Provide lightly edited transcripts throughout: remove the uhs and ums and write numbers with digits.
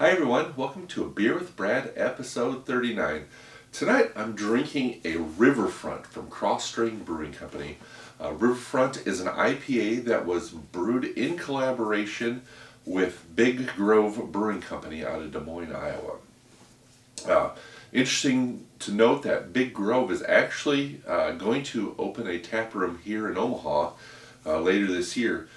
Hi everyone, welcome to A Beer with Brad, episode 39. Tonight I'm drinking a Riverfront from Kros Strain Brewing Company. Riverfront is an IPA that was brewed in collaboration with Big Grove Brewing Company out of DesMoines, Iowa. Interesting to note that Big Grove is actually going to open a tap room here in Omaha later this year.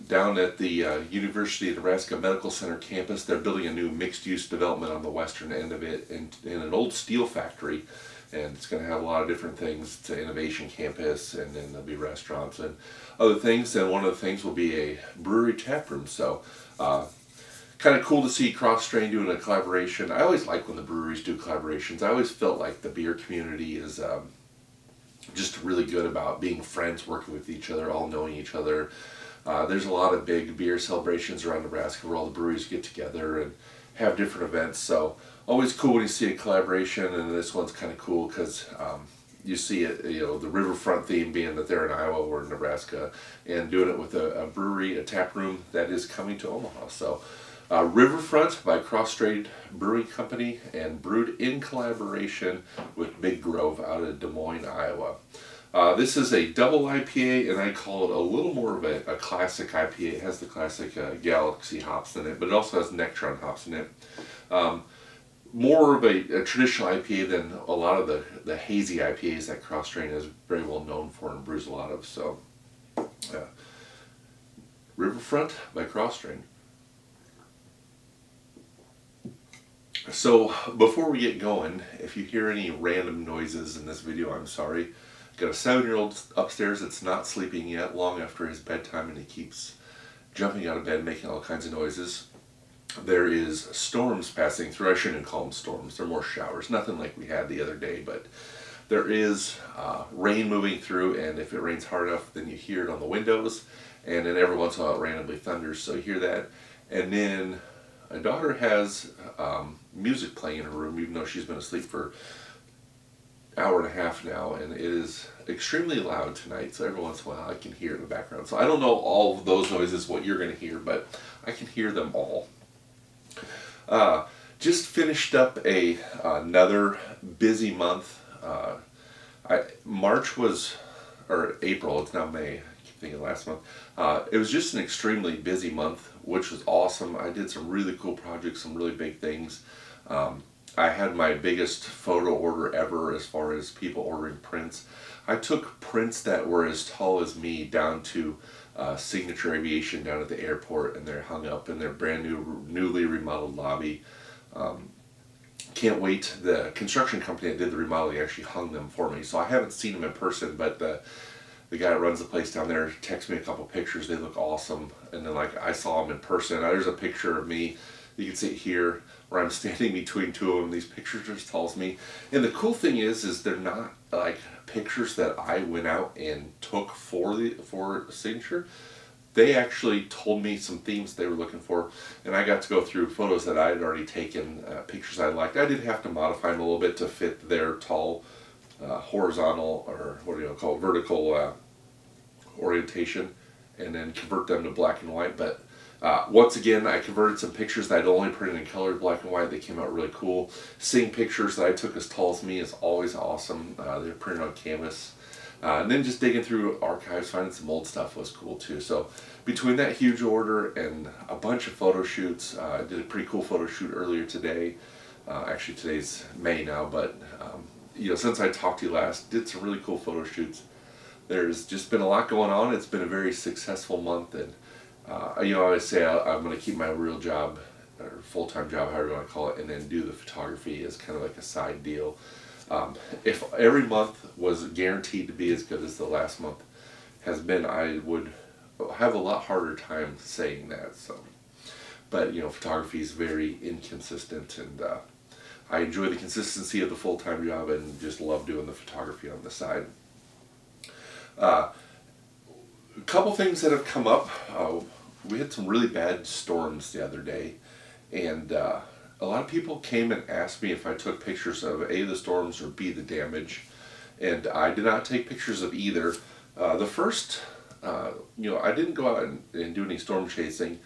Down at the University of Nebraska Medical Center campus, they're building a new mixed-use development on the western end of it in an old steel factory, and it's going to have a lot of different things. It's an innovation campus, and then there'll be restaurants and other things, and one of the things will be a brewery tap room. So kind of cool to see Kros Strain doing a collaboration. I always like when the breweries do collaborations. I always felt like the beer community is just really good about being friends, working with each other, all knowing each other. There's a lot of big beer celebrations around Nebraska where all the breweries get together and have different events. So always cool when you see a collaboration, and this one's kind of cool because you see it, the Riverfront theme being that they're in Iowa or Nebraska, and doing it with a brewery, a tap room that is coming to Omaha. So Riverfront by Kros Strain Brewing Company and brewed in collaboration with Big Grove out of DesMoines, Iowa. This is a double IPA, and I call it a little more of a classic IPA. It has the classic Galaxy hops in it, but it also has Nectron hops in it. More of a traditional IPA than a lot of the hazy IPAs that Kros Strain is very well known for and brews a lot of. So, Riverfront by Kros Strain. So, before we get going, if you hear any random noises in this video, I'm sorry. Got a 7-year-old upstairs that's not sleeping yet, long after his bedtime, and he keeps jumping out of bed, making all kinds of noises. There is storms passing through. I shouldn't call them storms. They're more showers. Nothing like we had the other day, but there is rain moving through, and if it rains hard enough, then you hear it on the windows, and then every once in a while it randomly thunders, so you hear that. And then my daughter has music playing in her room, even though she's been asleep for hour and a half now, and it is extremely loud tonight, so every once in a while I can hear it in the background. So I don't know all of those noises what you're going to hear, but I can hear them all. Just finished up another busy month. March was, or April, it's now May, I keep thinking last month. It was just an extremely busy month, which was awesome. I did some really cool projects, some really big things. I had my biggest photo order ever as far as people ordering prints. I took prints that were as tall as me down to Signature Aviation down at the airport, and they're hung up in their brand new, newly remodeled lobby. Can't wait. The construction company that did the remodeling actually hung them for me, so I haven't seen them in person, but the guy that runs the place down there texted me a couple pictures. They look awesome, and then I saw them in person. There's a picture of me. You can see it here where I'm standing between two of them. These pictures are as tall as me. And the cool thing is they're not like pictures that I went out and took for signature. They actually told me some themes they were looking for, and I got to go through photos that I had already taken, pictures I liked. I did have to modify them a little bit to fit their tall horizontal, or what do you call it, vertical orientation, and then convert them to black and white. But once again, I converted some pictures that I'd only printed in colored black and white. They came out really cool. Seeing pictures that I took as tall as me is always awesome. They're printed on canvas. And then just digging through archives, finding some old stuff was cool too. So between that huge order and a bunch of photo shoots, I did a pretty cool photo shoot earlier today. Actually, today's May now, but since I talked to you last, did some really cool photo shoots. There's just been a lot going on. It's been a very successful month, and I always say I'm going to keep my real job, or full-time job, however you want to call it, and then do the photography as kind of like a side deal. If every month was guaranteed to be as good as the last month has been, I would have a lot harder time saying that. So, but photography is very inconsistent, and I enjoy the consistency of the full-time job and just love doing the photography on the side. A couple things that have come up. We had some really bad storms the other day, and a lot of people came and asked me if I took pictures of A, the storms, or B, the damage, and I did not take pictures of either. The first, I didn't go out and do any storm chasing.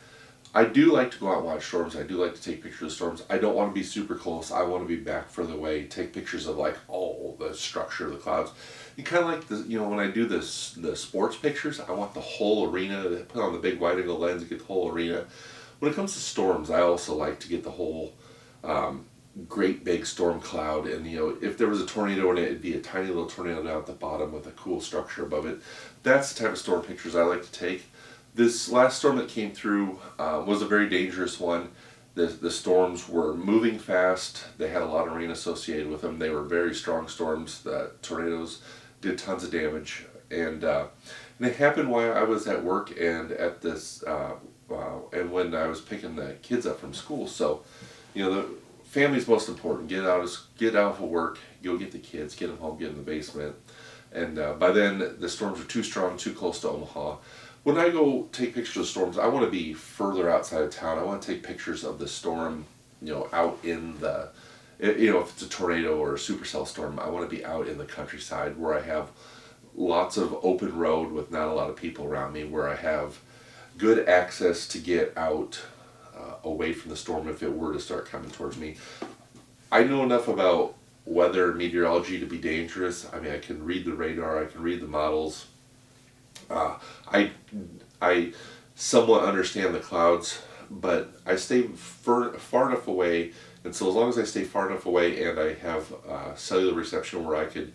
I do like to go out and watch storms. I do like to take pictures of storms. I don't want to be super close. I want to be back further away, take pictures of like all the structure of the clouds. You kind of like the, when I do this, the sports pictures, I want the whole arena, put on the big wide angle lens, get the whole arena. When it comes to storms, I also like to get the whole great big storm cloud. And if there was a tornado in it, it'd be a tiny little tornado down at the bottom with a cool structure above it. That's the type of storm pictures I like to take. This last storm that came through was a very dangerous one. The storms were moving fast. They had a lot of rain associated with them. They were very strong storms. The tornadoes did tons of damage. And they happened while I was at work and at this, and when I was picking the kids up from school. So, the family's most important. Get out of work, go get the kids, get them home, get in the basement. And by then, the storms were too strong, too close to Omaha. When I go take pictures of storms, I want to be further outside of town. I want to take pictures of the storm, out in the, if it's a tornado or a supercell storm, I want to be out in the countryside where I have lots of open road with not a lot of people around me, where I have good access to get out away from the storm if it were to start coming towards me. I know enough about weather and meteorology to be dangerous. I mean, I can read the radar, I can read the models. I somewhat understand the clouds, but I stay far enough away, and so as long as I stay far enough away and I have cellular reception where I could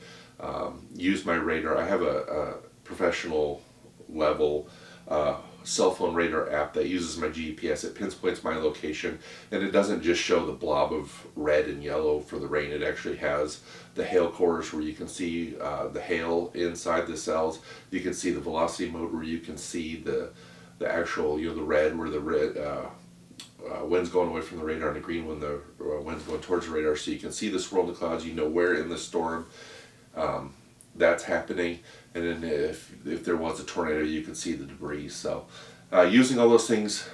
use my radar, I have a professional level cell phone radar app that uses my GPS. It pinpoints my location, and it doesn't just show the blob of red and yellow for the rain. It actually has the hail cores where you can see the hail inside the cells. You can see the velocity mode where you can see the actual, the red where the red wind's going away from the radar, and the green when the wind's going towards the radar. So you can see the swirl of the clouds. You know where in the storm that's happening. And then if there was a tornado, you could see the debris. So using all those things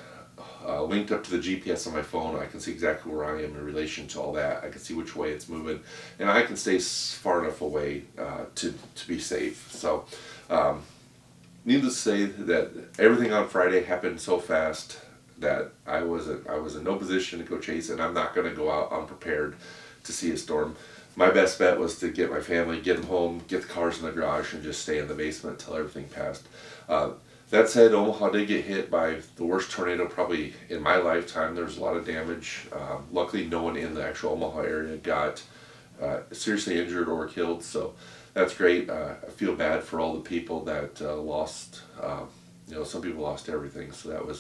linked up to the GPS on my phone, I can see exactly where I am in relation to all that. I can see which way it's moving, and I can stay far enough away to be safe. So needless to say that everything on Friday happened so fast that I was in no position to go chase it, and I'm not going to go out unprepared to see a storm. My best bet was to get my family, get them home, get the cars in the garage, and just stay in the basement until everything passed. That said, Omaha did get hit by the worst tornado probably in my lifetime. There was a lot of damage. Luckily, no one in the actual Omaha area got seriously injured or killed, so that's great. I feel bad for all the people that lost. Some people lost everything, so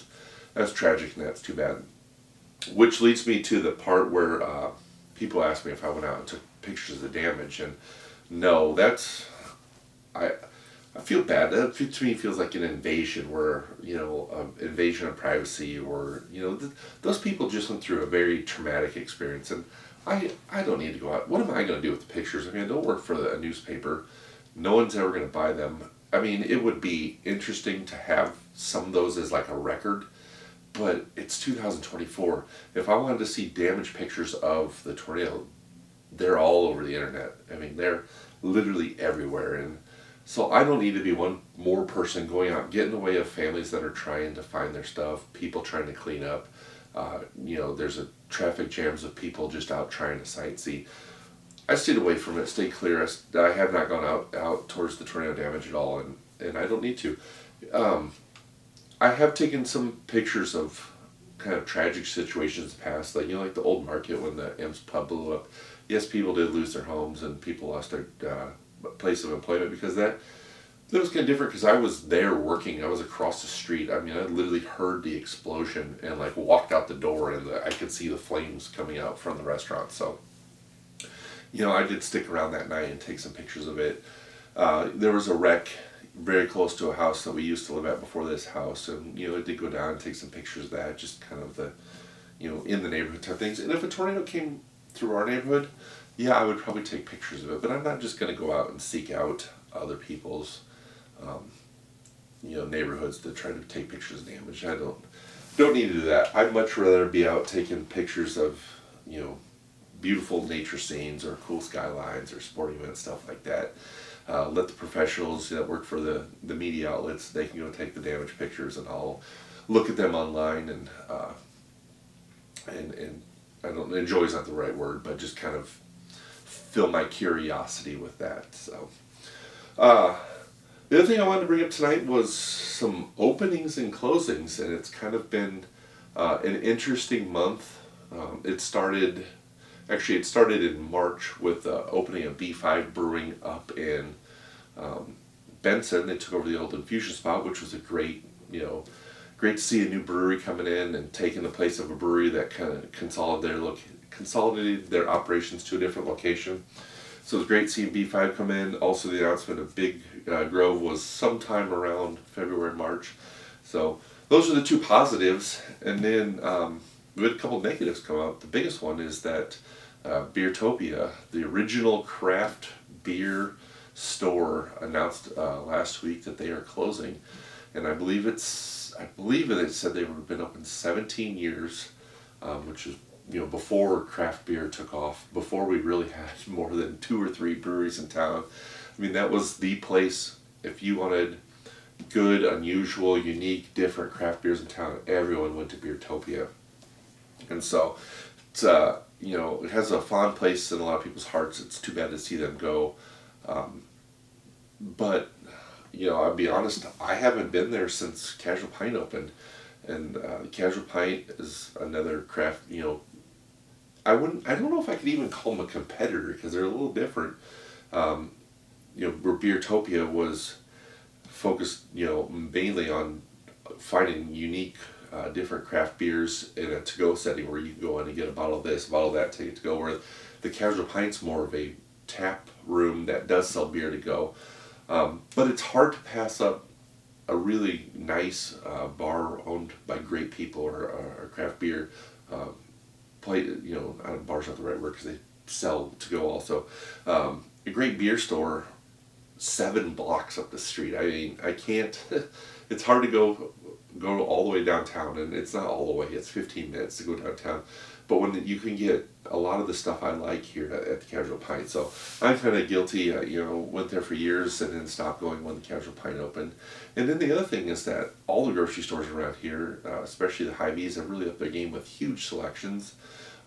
that's tragic, and that's too bad. Which leads me to the part where people ask me if I went out and took pictures of the damage, and no, I feel bad. That to me feels like an invasion, where invasion of privacy, or those people just went through a very traumatic experience, and I don't need to go out. What am I going to do with the pictures? I mean, I don't work for a newspaper. No one's ever going to buy them. I mean, it would be interesting to have some of those as like a record, but it's 2024. If I wanted to see damaged pictures of the tornado, they're all over the internet. I mean, they're literally everywhere. And so I don't need to be one more person going out, getting in the way of families that are trying to find their stuff, people trying to clean up. There's a traffic jams of people just out trying to sightsee. I stayed away from it, stayed clear. I have not gone out towards the tornado damage at all, and I don't need to. I have taken some pictures of kind of tragic situations past, like the old market when the M's pub blew up. Yes, people did lose their homes and people lost their place of employment, because that was kind of different, because I was there working. I was across the street. I mean, I literally heard the explosion and walked out the door, and I could see the flames coming out from the restaurant. So, I did stick around that night and take some pictures of it. There was a wreck very close to a house that we used to live at before this house, and I did go down and take some pictures of that, just kind of the in the neighborhood type things. And if a tornado came through our neighborhood, yeah, I would probably take pictures of it, but I'm not just going to go out and seek out other people's neighborhoods to try to take pictures of damage. I don't need to do that. I'd much rather be out taking pictures of beautiful nature scenes or cool skylines or sporting events, stuff like that. Let the professionals that work for the media outlets, they can go take the damage pictures, and I'll look at them online and I don't enjoy is not the right word, but just kind of fill my curiosity with that. So the other thing I wanted to bring up tonight was some openings and closings, and it's kind of been an interesting month. It started in March with opening of B5 Brewing up in Benson. They took over the old infusion spot, which was a great to see a new brewery coming in and taking the place of a brewery that kind of consolidated their operations to a different location. So it was great seeing B5 come in. Also, the announcement of Big Grove was sometime around February, March. So those are the two positives. And then we had a couple of negatives come out. The biggest one is that Beertopia, the original craft beer store, announced last week that they are closing. And I believe it said they've been open 17 years, which is before craft beer took off, before we really had more than 2 or 3 breweries in town. I mean, that was the place if you wanted good, unusual, unique, different craft beers in town. Everyone went to Beertopia, and so it's it has a fond place in a lot of people's hearts. It's too bad to see them go, but I'll be honest, I haven't been there since Casual Pint opened, and Casual Pint is another craft. I don't know if I could even call them a competitor because they're a little different. Where Beertopia was focused, mainly on finding unique, different craft beers in a to-go setting where you can go in and get a bottle of this, a bottle of that, take it to go. Where the Casual Pint's more of a tap room that does sell beer to go. But it's hard to pass up a really nice bar owned by great people or a craft beer bar's not the right word because they sell to go also. A great beer store 7 blocks up the street. I mean, I can't, it's hard to go all the way downtown, and it's not all the way, it's 15 minutes to go downtown. But when you can get a lot of the stuff I like here at the Casual Pint. So I'm kind of guilty. Went there for years and then stopped going when the Casual Pint opened. And then the other thing is that all the grocery stores around here, especially the Hy-Vees, have really upped their game with huge selections.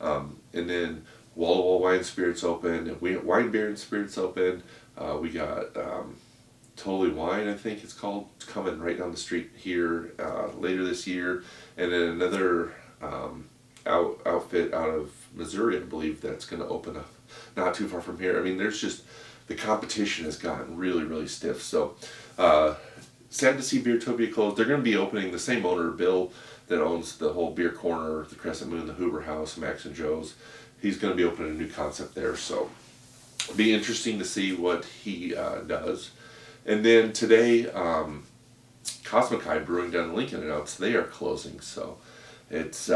And then Wall to Wall Wine and Spirits open, Wine, Beer and Spirits open. We got Totally Wine, I think it's called, coming right down the street here later this year. And then another outfit out of Missouri, I believe, that's going to open up not too far from here. I mean, there's just, the competition has gotten really, really stiff. So sad to see Beertopia close. They're going to be opening, the same owner, Bill, that owns the whole Beer Corner, the Crescent Moon, the Huber House, Max and Joe's. He's going to be opening a new concept there. So it'll be interesting to see what he does. And then today, Cosmic Brewing down in Lincoln announced they are closing. So it's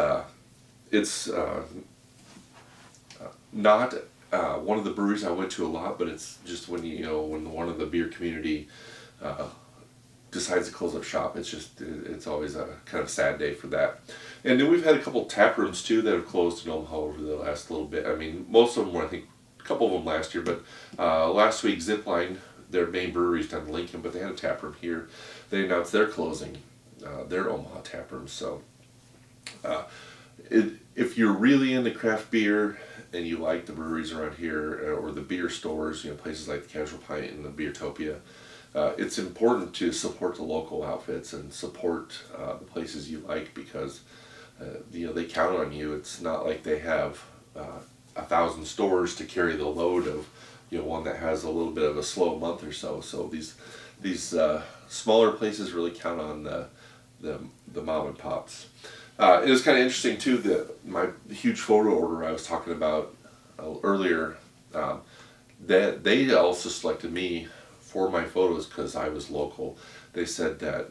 not one of the breweries I went to a lot, but it's just when when one of the beer community decides to close up shop, it's always a kind of sad day for that. And then we've had a couple tap rooms too that have closed in Omaha over the last little bit. I mean, most of them were, I think, a couple of them last year, but last week Zipline, their main brewery's down in Lincoln, but they had a tap room here. They announced they're closing their Omaha tap room. So if you're really into craft beer and you like the breweries around here or the beer stores, places like the Casual Pint and the Beertopia, it's important to support the local outfits and support the places you like because they count on you. It's not like they have 1,000 stores to carry the load of one that has a little bit of a slow month or so. So these smaller places really count on the mom and pops. It was kind of interesting too that my huge photo order I was talking about earlier, that they also selected me for my photos because I was local. They said that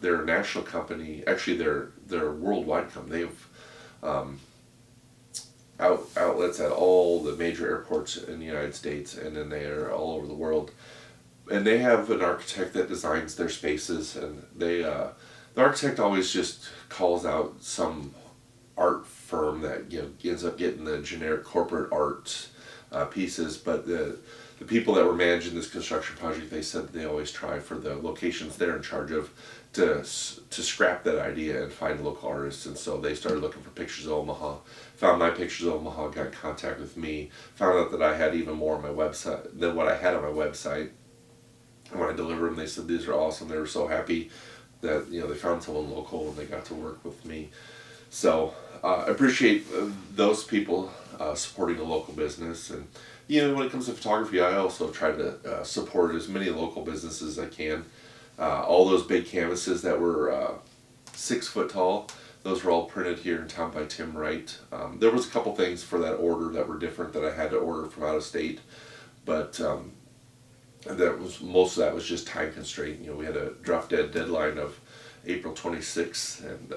they're a national company. Actually, they're a worldwide company. They have outlets at all the major airports in the United States, and then they are all over the world. And they have an architect that designs their spaces, and the architect always just calls out some art firm that ends up getting the generic corporate art pieces, but the people that were managing this construction project, they said they always try for the locations they're in charge of to scrap that idea and find local artists. And so they started looking for pictures of Omaha, found my pictures of Omaha, got in contact with me, found out that I had even more on my website than what I had on my website. And when I delivered them, they said these are awesome. They were so happy that they found someone local and they got to work with me. So I appreciate those people supporting a local business. And when it comes to photography, I also try to support as many local businesses as I can. All those big canvases that were 6 foot tall, those were all printed here in town by Tim Wright. There was a couple things for that order that were different that I had to order from out of state, but most of that was just time constraint. We had a drop dead deadline of April 26th, and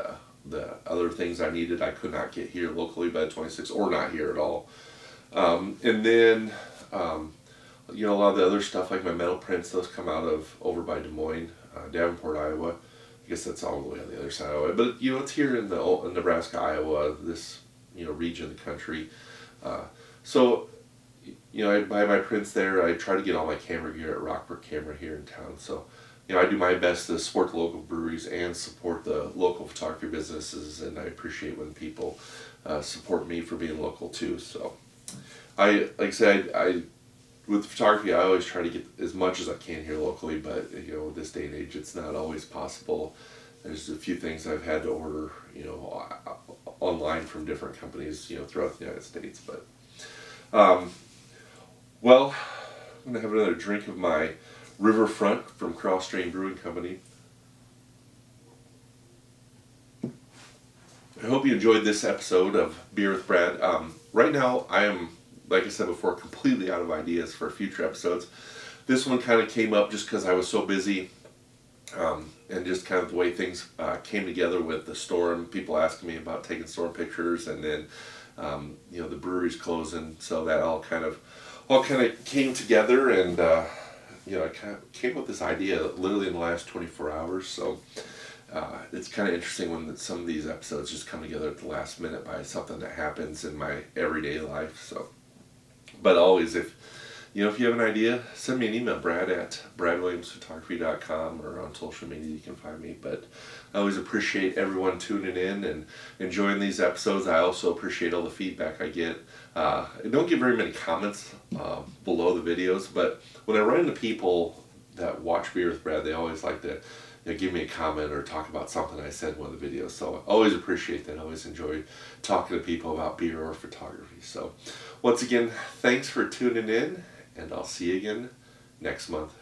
the other things I needed I could not get here locally by the 26th, or not here at all. And then a lot of the other stuff like my metal prints, those come out of over by DesMoines, Davenport, Iowa. I guess that's all the way on the other side of Iowa, but it's here in the Nebraska, Iowa, this region of the country. So I buy my prints there. I try to get all my camera gear at Rockbrook Camera here in town. So I do my best to support the local breweries and support the local photography businesses, and I appreciate when people support me for being local too. So like I said, with photography, I always try to get as much as I can here locally, but this day and age, it's not always possible. There's a few things I've had to order, online from different companies, throughout the United States. But, well, I'm gonna have another drink of my Riverfront from Kros Strain Brewing Company. I hope you enjoyed this episode of Beer with Brad. Right now, I am, like I said before, completely out of ideas for future episodes. This one kind of came up just because I was so busy, and just kind of the way things came together with the storm, people asking me about taking storm pictures, and then the brewery's closing, so that all kind of came together, and I kind of came up with this idea literally in the last 24 hours. So it's kind of interesting when some of these episodes just come together at the last minute by something that happens in my everyday life. So, but always, if you have an idea, send me an email, brad@bradwilliamsphotography.com, or on social media you can find me. But I always appreciate everyone tuning in and enjoying these episodes. I also appreciate all the feedback I get. I don't get very many comments below the videos, but when I run into people that watch Beer with Brad, they always like to give me a comment or talk about something I said in one of the videos. So I always appreciate that. I always enjoy talking to people about beer or photography. So once again, thanks for tuning in, and I'll see you again next month.